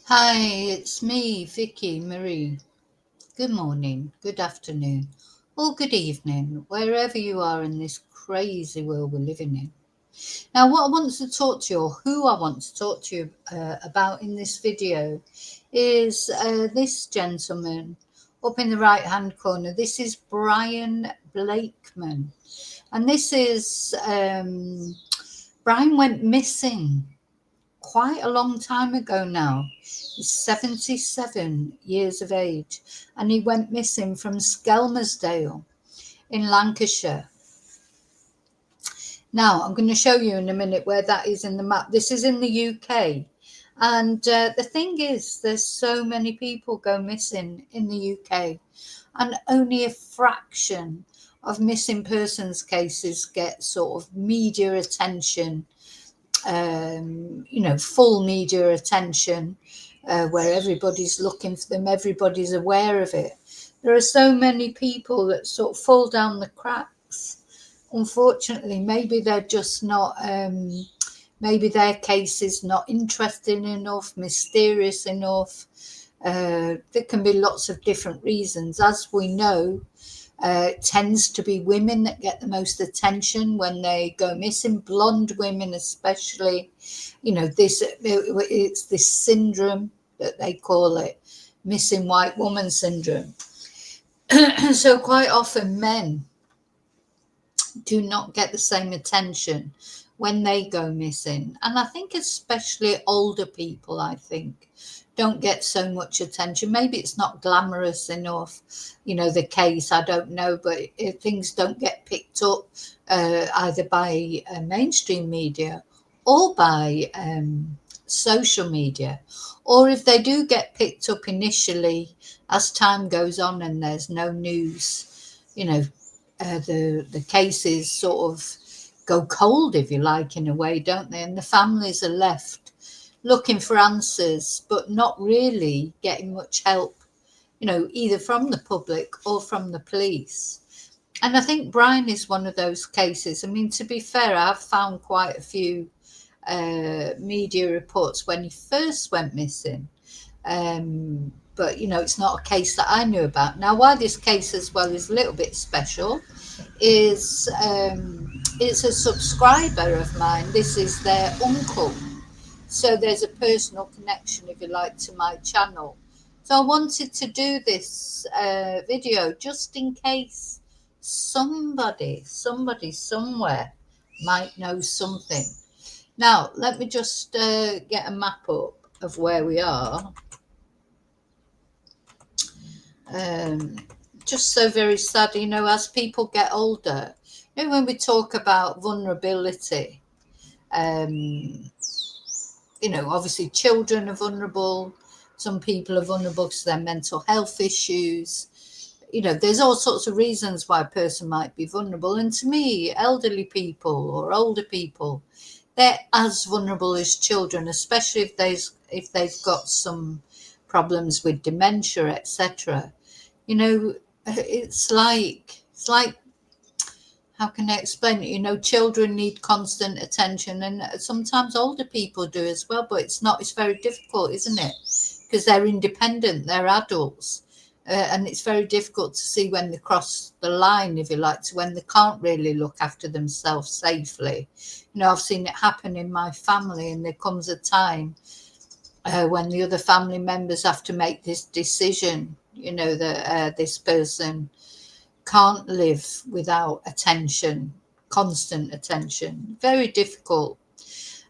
Hi, it's me, Vicky Marie. Good morning, good afternoon, or good evening, wherever you are in this crazy world we're living in. Now, what I want to talk to you, or who I want to talk to you about in this video, is this gentleman up in the right hand corner. This is Brian Blakeman. And this is Brian went missing quite a long time ago now. He's 77 years of age, and he went missing from Skelmersdale in Lancashire. Now, I'm going to show you in a minute where that is in the map. This is in the UK. And the thing is, there's so many people go missing in the UK, and only a fraction of missing persons cases get sort of media attention, full media attention, where everybody's looking for them, everybody's aware of it. There are so many people that sort of fall down the cracks. Unfortunately, maybe they're just not, maybe their case is not interesting enough, mysterious enough. There can be lots of different reasons. As we know, it tends to be women that get the most attention when they go missing, blonde women especially. It's this syndrome that they call it, missing white woman syndrome. So quite often men do not get the same attention when they go missing. And I think especially older people, don't get so much attention. Maybe it's not glamorous enough, the case, I don't know, but things don't get picked up either by mainstream media or by social media. Or if they do get picked up initially, as time goes on and there's no news, the cases sort of go cold, if you like, in a way, don't they? And the families are left looking for answers, but not really getting much help, either from the public or from the police. And I think Brian is one of those cases. I mean, to be fair, I've found quite a few media reports when he first went missing. But it's not a case that I knew about. Now, why this case as well is a little bit special is it's a subscriber of mine. This is their uncle, so there's a personal connection, if you like, to my channel. So I wanted to do this video just in case somebody somewhere might know something. Now, let me just get a map up of where we are. Just so very sad, as people get older, when we talk about vulnerability, obviously children are vulnerable. Some people are vulnerable to their mental health issues. There's all sorts of reasons why a person might be vulnerable. And to me, elderly people or older people, they're as vulnerable as children, especially if they've got some problems with dementia, etc. It's like how can I explain it? Children need constant attention, and sometimes older people do as well, but it's very difficult, isn't it? Because they're independent, they're adults. And it's very difficult to see when they cross the line, if you like, to when they can't really look after themselves safely. I've seen it happen in my family, and there comes a time when the other family members have to make this decision, that this person can't live without attention, constant attention. Very difficult.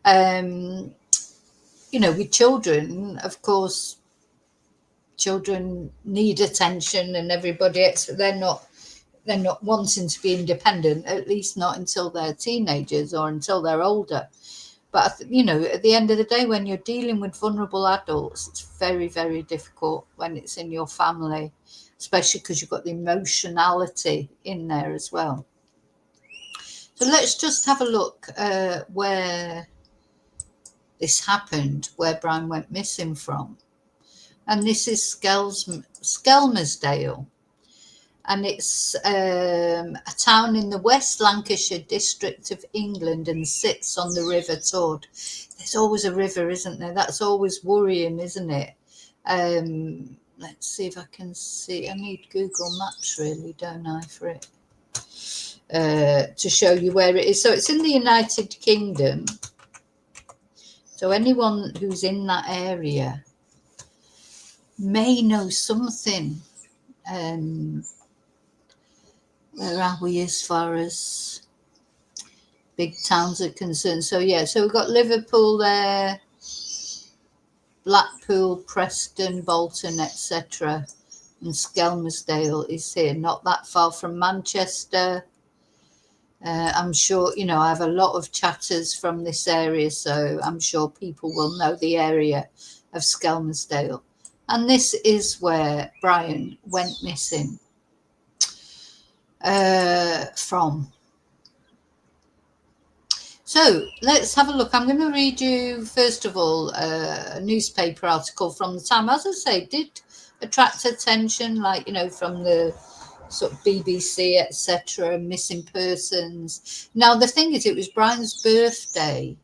With children, of course, children need attention, and everybody else, they're not wanting to be independent, at least not until they're teenagers or until they're older. But at the end of the day, when you're dealing with vulnerable adults, it's very, very difficult when it's in your family, especially because you've got the emotionality in there as well. So let's just have a look where this happened, where Brian went missing from. And this is Skelmersdale. and it's a town in the West Lancashire district of England and sits on the River Tord. There's always a river, isn't there? That's always worrying, isn't it? Let's see if I can see. I need Google Maps, really, don't I, for it, to show you where it is. So it's in the United Kingdom. So anyone who's in that area may know something. Where are we as far as big towns are concerned? So yeah, so we've got Liverpool there, Blackpool, Preston, Bolton, etc. And Skelmersdale is here, not that far from Manchester. I'm sure, you know, I have a lot of chatters from this area, so I'm sure people will know the area of Skelmersdale. And this is where Brian went missing from. So let's have a look. I'm going to read you, first of all, a newspaper article from the time. As I say, did attract attention, like, you know, from the sort of BBC, etc., missing persons. Now, the thing is, it was Brian's birthday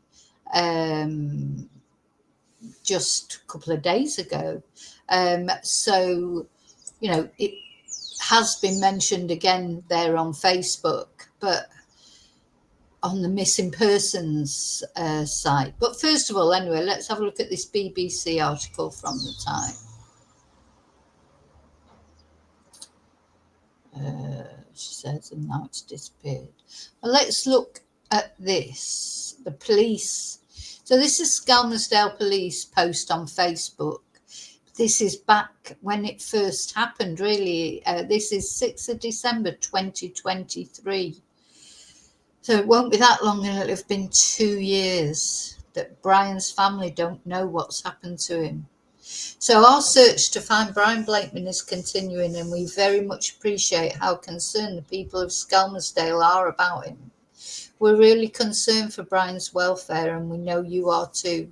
just a couple of days ago. So, you know, it has been mentioned again there on Facebook, but on the missing persons site. But first of all, anyway, let's have a look at this BBC article from the time. She says, and now it's disappeared. Well, let's look at this. The police. So this is Skelmersdale police post on Facebook. This is back when it first happened, really. This is 6th of December 2023. So it won't be that long, and it'll have been 2 years that Brian's family don't know what's happened to him. So our search to find Brian Blakeman is continuing, and we very much appreciate how concerned the people of Skelmersdale are about him. We're really concerned for Brian's welfare, and we know you are too.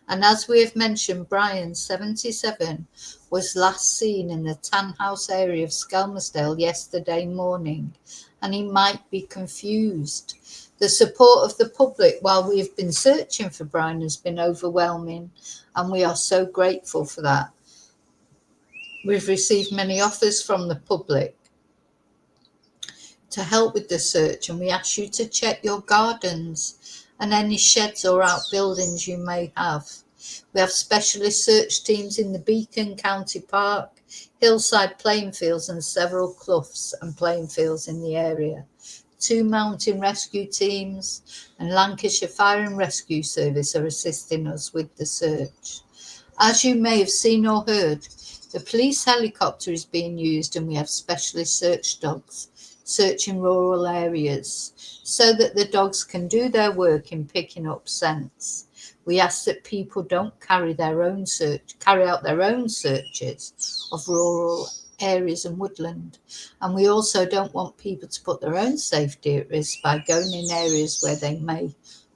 And as we have mentioned, Brian, 77, was last seen in the Tanhouse area of Skelmersdale yesterday morning, and he might be confused. The support of the public while we have been searching for Brian has been overwhelming, and we are so grateful for that. We've received many offers from the public to help with the search, and we ask you to check your gardens and any sheds or outbuildings you may have. We have specialist search teams in the Beacon County Park, hillside playing fields, and several cloughs and playing fields in the area. 2 mountain rescue teams and Lancashire Fire and Rescue Service are assisting us with the search. As you may have seen or heard, the police helicopter is being used, and we have specialist search dogs searching rural areas so that the dogs can do their work in picking up scents. We ask that people don't carry out their own searches of rural areas and woodland, and we also don't want people to put their own safety at risk by going in areas where they may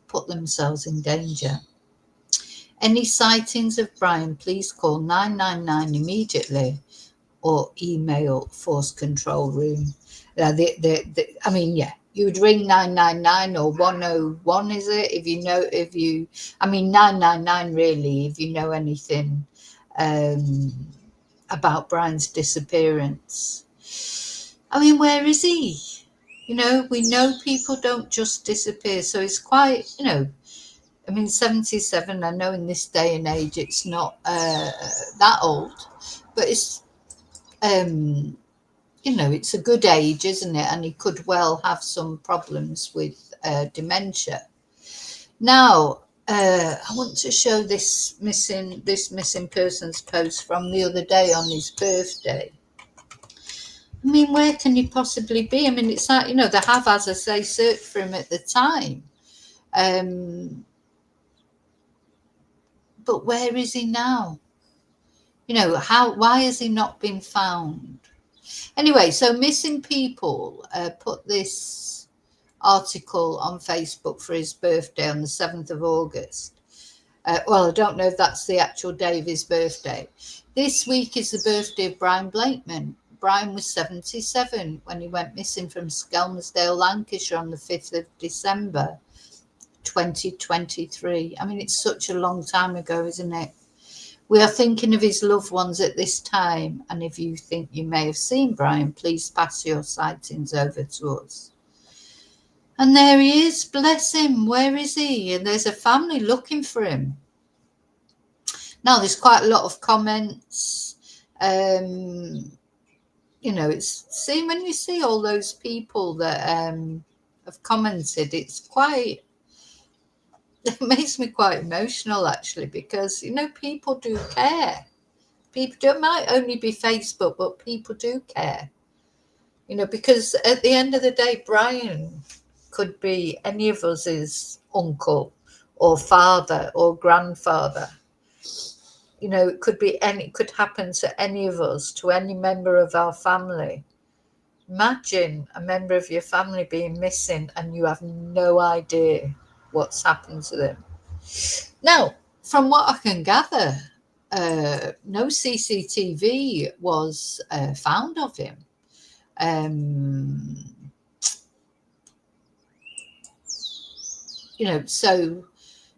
put themselves in danger. Any sightings of Brian, please call 999 immediately or email Force Control Room. You would ring 999 or 101, is it? 999 really, if you know anything about Brian's disappearance. I mean, where is he? You know, we know people don't just disappear, so it's quite, 77, I know in this day and age it's not that old, but it's, it's a good age, isn't it? And he could well have some problems with dementia. Now, I want to show this missing persons post from the other day on his birthday. I mean, where can he possibly be? I mean, it's like, they have, as I say, searched for him at the time. But where is he now? Why has he not been found? Anyway, so Missing People put this article on Facebook for his birthday on the 7th of August. Well, I don't know if that's the actual day of his birthday. This week is the birthday of Brian Blakeman. Brian was 77 when he went missing from Skelmersdale, Lancashire on the 5th of December 2023. I mean, it's such a long time ago, isn't it? We are thinking of his loved ones at this time, and if you think you may have seen Brian, please pass your sightings over to us. And there he is, bless him. Where is he? And there's a family looking for him. Now, there's quite a lot of comments. You know, when you see all those people that have commented, it makes me quite emotional, actually, because, you know, people do care. It might only be Facebook, but people do care. You know, because at the end of the day, Brian could be any of us' uncle or father or grandfather. You know, it could happen to any of us, to any member of our family. Imagine a member of your family being missing and you have no idea what's happened to them. Now, from what I can gather, no CCTV was found of him. You know, so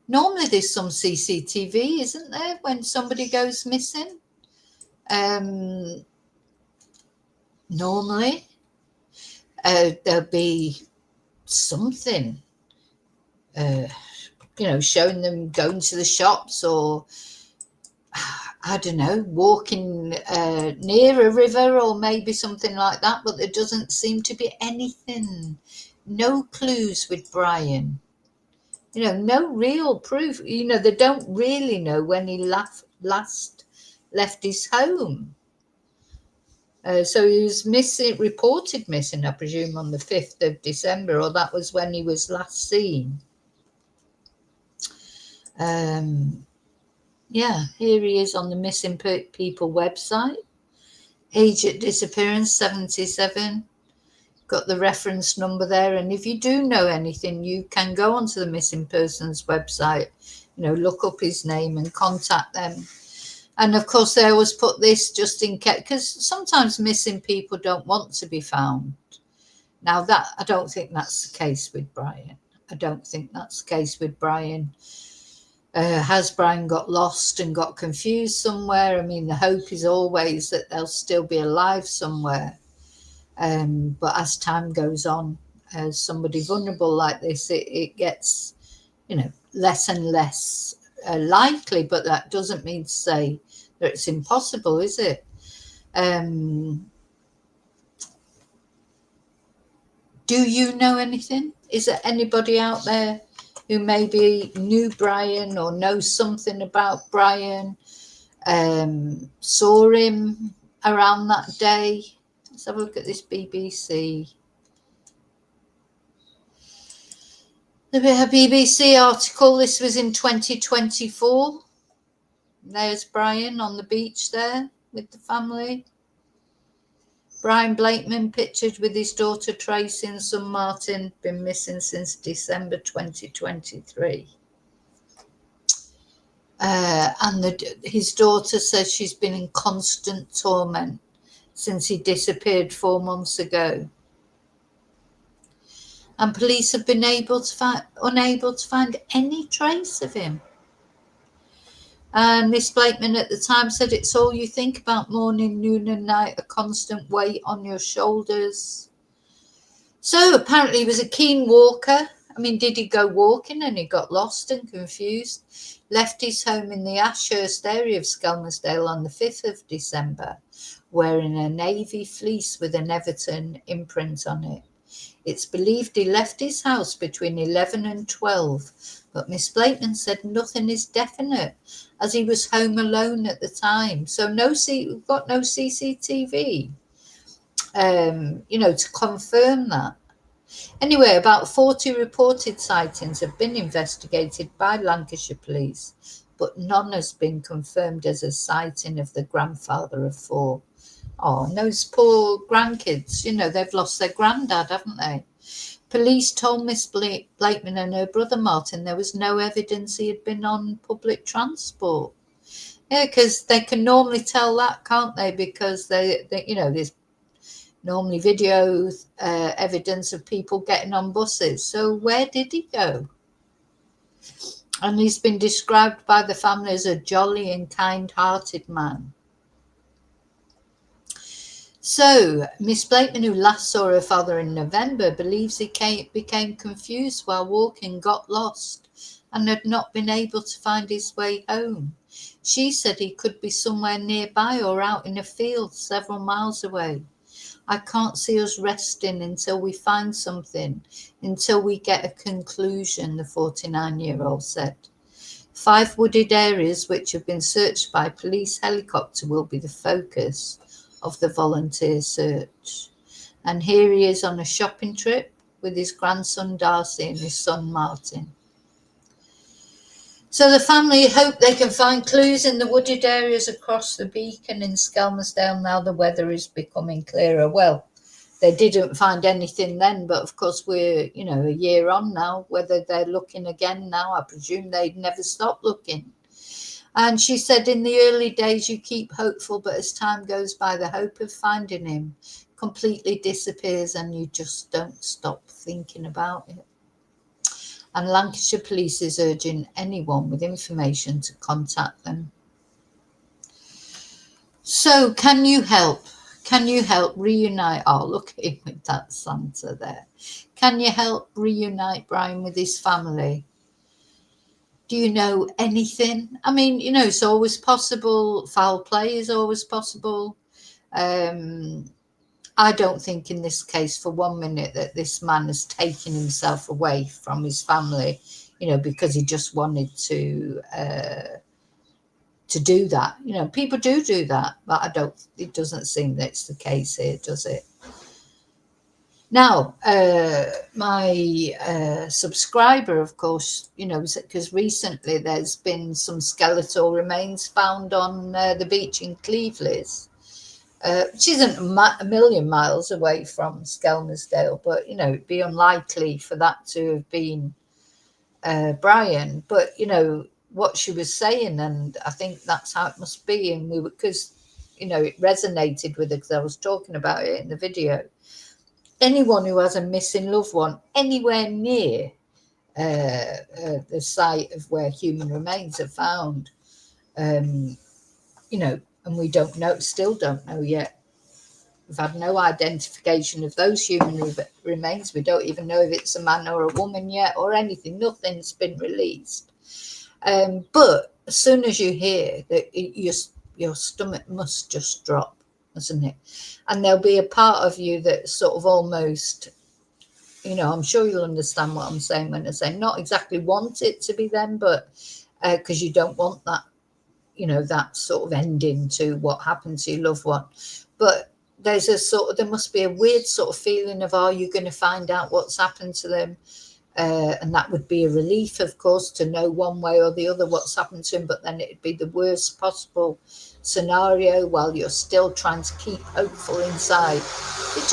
normally there's some CCTV, isn't there, when somebody goes missing? Normally, there'll be something, you know, showing them going to the shops or, I don't know, walking near a river or maybe something like that. But there doesn't seem to be anything, no clues with Brian. You know, no real proof. You know, they don't really know when he last left his home. So he was reported missing, I presume, on the 5th of December, or that was when he was last seen. Yeah, here he is on the missing people website. Age at disappearance, 77. Got the reference number there. And if you do know anything, you can go onto the missing persons website, you know, look up his name and contact them. And of course, they always put this just in case, because sometimes missing people don't want to be found. Now, I don't think that's the case with Brian. I don't think that's the case with Brian. Has Brian got lost and got confused somewhere? I mean, the hope is always that they'll still be alive somewhere. But as time goes on, as somebody vulnerable like this, it gets, you know, less and less likely. But that doesn't mean to say that it's impossible, is it? Do you know anything? Is there anybody out there who maybe knew Brian or knows something about Brian, saw him around that day? Let's have a look at this BBC. The BBC article, this was in 2024. There's Brian on the beach there with the family. Brian Blakeman pictured with his daughter Tracy and son Martin, been missing since December 2023. And his daughter says she's been in constant torment since he disappeared 4 months ago. And police have been unable to find any trace of him. And Miss Blakeman at the time said, it's all you think about morning, noon and night, a constant weight on your shoulders. So apparently he was a keen walker. I mean, did he go walking and he got lost and confused? Left his home in the Ashurst area of Skelmersdale on the 5th of December, wearing a navy fleece with an Everton imprint on it. It's believed he left his house between 11 and 12, but Miss Blakeman said nothing is definite, as he was home alone at the time. So we've got no CCTV, you know, to confirm that. Anyway, about 40 reported sightings have been investigated by Lancashire police, but none has been confirmed as a sighting of the grandfather of 4. Oh, and those poor grandkids, you know, they've lost their granddad, haven't they? Police told Miss Blakeman and her brother Martin there was no evidence he had been on public transport. Yeah, because they can normally tell that, can't they? Because they you know, there's normally video evidence of people getting on buses. So where did he go? And he's been described by the family as a jolly and kind-hearted man. So Miss Blakeman, who last saw her father in November, believes he became confused while walking, got lost, and had not been able to find his way home. She said he could be somewhere nearby or out in a field several miles away. I can't see us resting until we find something, until we get a conclusion, the 49-year-old said. 5 wooded areas which have been searched by police helicopter will be the focus of the volunteer search. And here he is on a shopping trip with his grandson Darcy and his son Martin. So the family hope they can find clues in the wooded areas across the beacon in Skelmersdale now the weather is becoming clearer. Well, they didn't find anything then, but of course we're, a year on now. Whether they're looking again now, I presume they'd never stop looking. And she said, in the early days, you keep hopeful, but as time goes by, the hope of finding him completely disappears and you just don't stop thinking about it. And Lancashire Police is urging anyone with information to contact them. So can you help? Can you help reunite? Oh, look at him with that Santa there. Can you help reunite Brian with his family? Do you know anything? I mean, it's always possible. Foul play is always possible. I don't think in this case for 1 minute that this man has taken himself away from his family, because he just wanted to do that. People do that, but it doesn't seem that it's the case here, does it? Now, my subscriber, of course, because recently there's been some skeletal remains found on the beach in Cleveland, which isn't a million miles away from Skelmersdale, but, it'd be unlikely for that to have been Brian. But, what she was saying, and I think that's how it must be, and because, it resonated with her because I was talking about it in the video. Anyone who has a missing loved one anywhere near the site of where human remains are found, and we still don't know yet. We've had no identification of those human remains. We don't even know if it's a man or a woman yet or anything. Nothing's been released. But as soon as you hear that, your stomach must just drop, doesn't it? And there'll be a part of you that sort of almost, I'm sure you'll understand what I'm saying when I say not exactly want it to be them, but because you don't want that, that sort of ending to what happened to your loved one. But there must be a weird sort of feeling of, are you going to find out what's happened to them? And that would be a relief, of course, to know one way or the other what's happened to him, but then it'd be the worst possible scenario while you're still trying to keep hopeful inside. It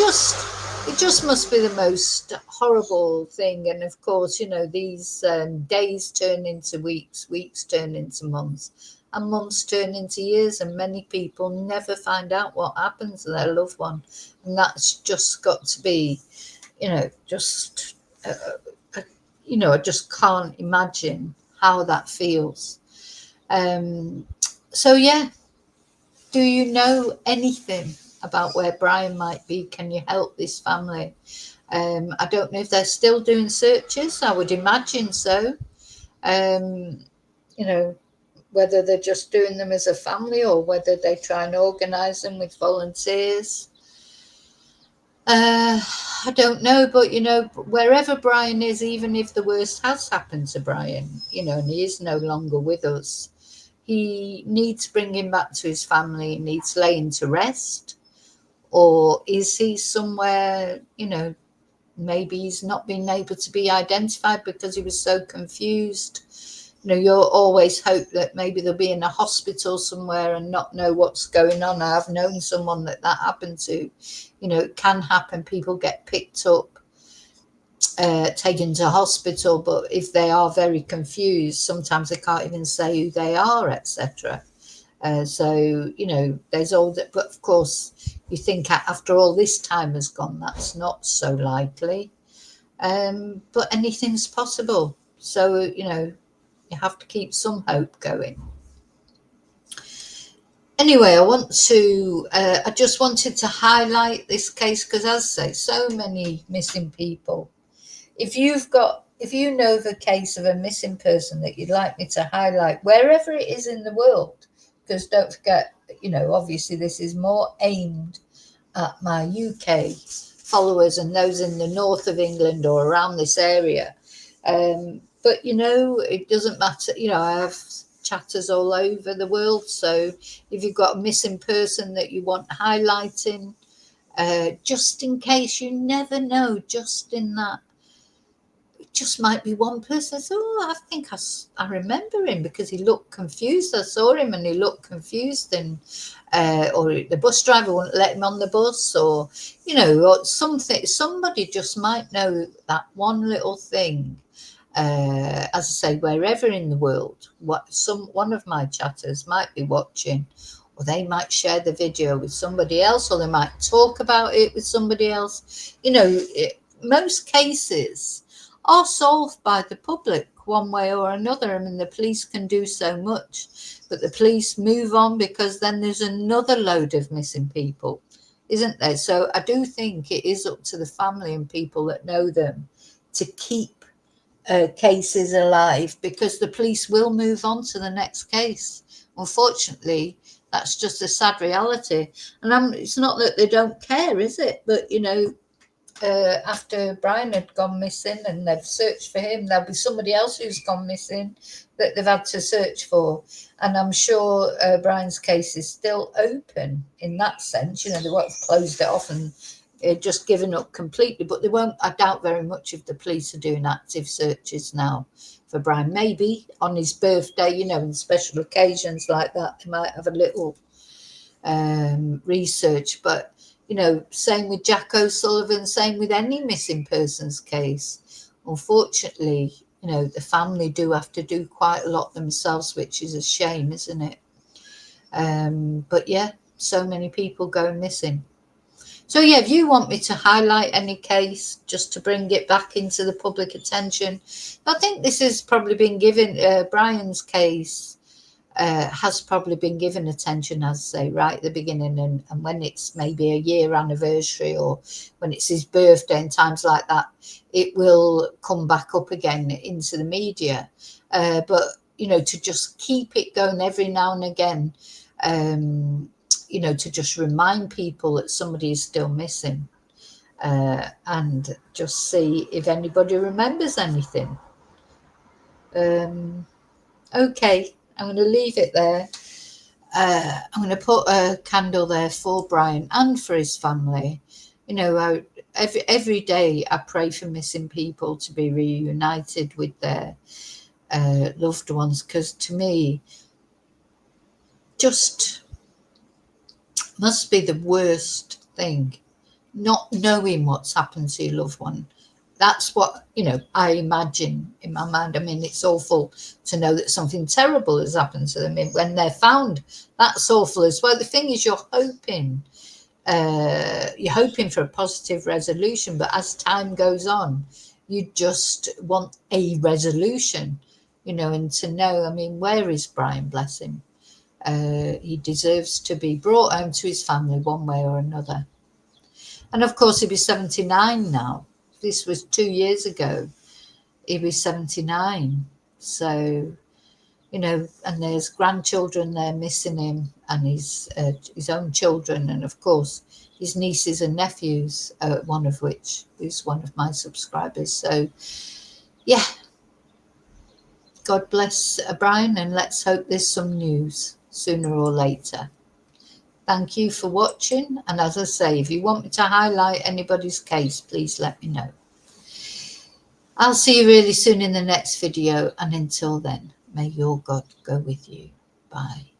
just must be the most horrible thing. And of course, these days turn into weeks, weeks turn into months, and months turn into years, and many people never find out what happened to their loved one. And that's just got to be, I just can't imagine how that feels. So yeah, do you know anything about where Brian might be? Can you help this family? I don't know if they're still doing searches. I would imagine so. Whether they're just doing them as a family or whether they try and organise them with volunteers. I don't know, but wherever Brian is, even if the worst has happened to Brian, and he is no longer with us, he needs bringing back to his family, he needs laying to rest, or is he somewhere, maybe he's not been able to be identified because he was so confused. You'll always hope that maybe they'll be in a hospital somewhere and not know what's going on. I've known someone that happened to. It can happen. People get picked up, taken to hospital, but if they are very confused, sometimes they can't even say who they are, etc. So, you know, there's all that. But of course, you think after all this time has gone, that's not so likely. But anything's possible. So, you know, you have to keep some hope going. Anyway, I just wanted to highlight this case because, as I say, so many missing people. If you know of a case of a missing person that you'd like me to highlight, wherever it is in the world, because don't forget, you know, obviously this is more aimed at my UK followers and those in the north of England or around this area. But, you know, it doesn't matter. You know, I have chatters all over the world. So if you've got a missing person that you want highlighting, just in case, you never know, just in that, it just might be one person. So, oh, I think I remember him because he looked confused. I saw him and he looked confused, and or the bus driver wouldn't let him on the bus, or, you know, or something. Somebody just might know that one little thing. As I say, wherever in the world, one of my chatters might be watching, or they might share the video with somebody else, or they might talk about it with somebody else. You know, most cases are solved by the public one way or another. I mean, the police can do so much, but the police move on because then there's another load of missing people, isn't there? So I do think it is up to the family and people that know them to keep cases alive, because the police will move on to the next case. Unfortunately, that's just a sad reality. And it's not that they don't care, is it? But, you know, after Brian had gone missing and they've searched for him, there'll be somebody else who's gone missing that they've had to search for. And I'm sure Brian's case is still open in that sense. You know, they won't have closed it off and just given up completely, but they won't. I doubt very much if the police are doing active searches now for Brian. Maybe on his birthday, you know, in special occasions like that, they might have a little research. But, you know, same with Jack O'Sullivan, same with any missing persons case. Unfortunately, you know, the family do have to do quite a lot themselves, which is a shame, isn't it? But yeah, so many people go missing. So yeah, if you want me to highlight any case just to bring it back into the public attention, I think this has probably been given, Brian's case has probably been given attention, as I say, right at the beginning, and when it's maybe a year anniversary or when it's his birthday and times like that, it will come back up again into the media. But, you know, to just keep it going every now and again, you know, to just remind people that somebody is still missing, and just see if anybody remembers anything. Okay, I'm going to leave it there. I'm going to put a candle there for Brian and for his family. You know, every day I pray for missing people to be reunited with their loved ones, because to me, just must be the worst thing, not knowing what's happened to your loved one. That's what, you know, I imagine in my mind. I mean, it's awful to know that something terrible has happened to them. When they're found, that's awful as well. The thing is, you're hoping for a positive resolution, but as time goes on, you just want a resolution, you know, and to know, I mean, where is Brian, bless him? He deserves to be brought home to his family one way or another. And of course, he'll be 79 now. This was 2 years ago. He'll be 79. So, you know, and there's grandchildren there missing him, and his own children, and of course his nieces and nephews, one of which is one of my subscribers. So, yeah, God bless Brian, and let's hope there's some news sooner or later. Thank you for watching, and as I say, if you want me to highlight anybody's case, please let me know. I'll see you really soon in the next video, and until then, may your God go with you. Bye.